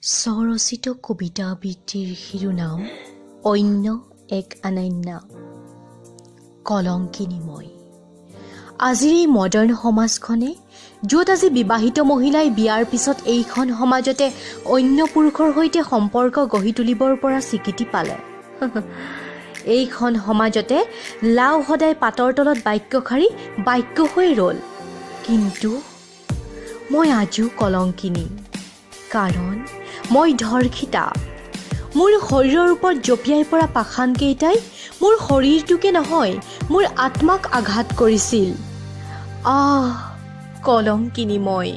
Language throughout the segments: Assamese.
স্বৰচিত কবিতা আবৃত্তিৰ শিৰোনাম অন্য এক অনন্যা। কলংকিনী মই। আজিৰ এই মডাৰ্ণ সমাজখনে, য'ত আজি বিবাহিত মহিলাই বিয়াৰ পিছত এইখন সমাজতে অন্য পুৰুষৰ সৈতে সম্পৰ্ক গঢ়ি তুলিবৰ পৰা স্বীকৃতি পালে, এইখন সমাজতে লাও সদায় পাতৰ তলত বাক্য শাৰী বাক্য হৈ ৰ'ল। কিন্তু মই আজিও কলংকিনী, কাৰণ মই ধৰ্ষিতা। মোৰ শৰীৰৰ ওপৰত জঁপিয়াই পৰা পাষাণকেইটাই মোৰ শৰীৰটোকে নহয়, মোৰ আত্মাক আঘাত কৰিছিল। কলংকিনী মই।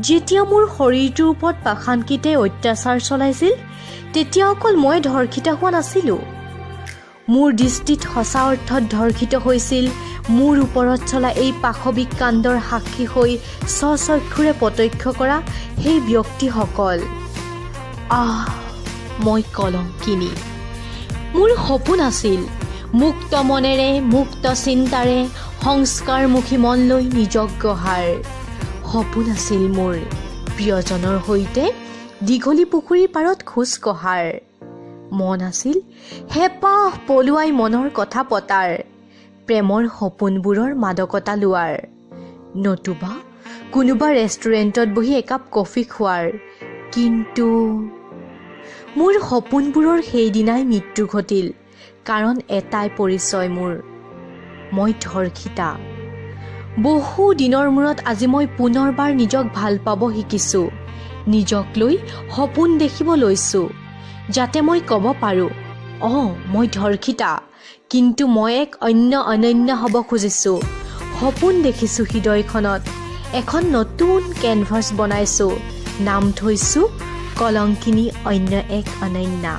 যেতিয়া মোৰ শৰীৰটোৰ ওপৰত পাষাণকেইটাই অত্যাচাৰ চলাইছিল, তেতিয়া অকল মই ধৰ্ষিতা হোৱা নাছিলোঁ। মোৰ দৃষ্টিত সঁচা অৰ্থত ধৰ্ষিত হৈছিল মোৰ ওপৰত চলা এই পাশৱিক কাণ্ডৰ সাক্ষী হৈ স্বচক্ষুৰে প্ৰত্যক্ষ কৰা সেই ব্যক্তিসকল। মই কলংকিনী। মোৰ সপোন আছিল মুক্ত মনেৰে, মুক্ত চিন্তাৰে সংস্কাৰমুখী মন লৈ নিজক গঢ়াৰ। সপোন আছিল মোৰ প্ৰিয়জনৰ সৈতে দীঘলী পুখুৰীৰ পাৰত খোজ কঢ়াৰ। মন আছিল হেঁপাহ পলুৱাই মনৰ কথা পতাৰ, প্ৰেমৰ সপোনবোৰৰ মাদকতা লোৱাৰ, নতুবা কোনোবা ৰেষ্টুৰেণ্টত বহি একাপ কফি খোৱাৰ। কিন্তু মোৰ সপোনবোৰৰ সেইদিনাই মৃত্যু ঘটিল, কাৰণ এটাই পৰিচয় মোৰ, মই ধৰ্ষিতা। বহু দিনৰ মূৰত আজি মই পুনৰবাৰ নিজক ভাল পাব শিকিছোঁ, নিজক লৈ সপোন দেখিব লৈছোঁ, যাতে মই ক'ব পাৰোঁ, মই ধৰ্ষিতা, কিন্তু মই এক অন্য অনন্যা হ'ব খুজিছোঁ। সপোন দেখিছোঁ হৃদয়খনত, এখন নতুন কেনভাছ বনাইছোঁ, নাম থৈছোঁ কলংকিনী অন্য এক অনন্যা।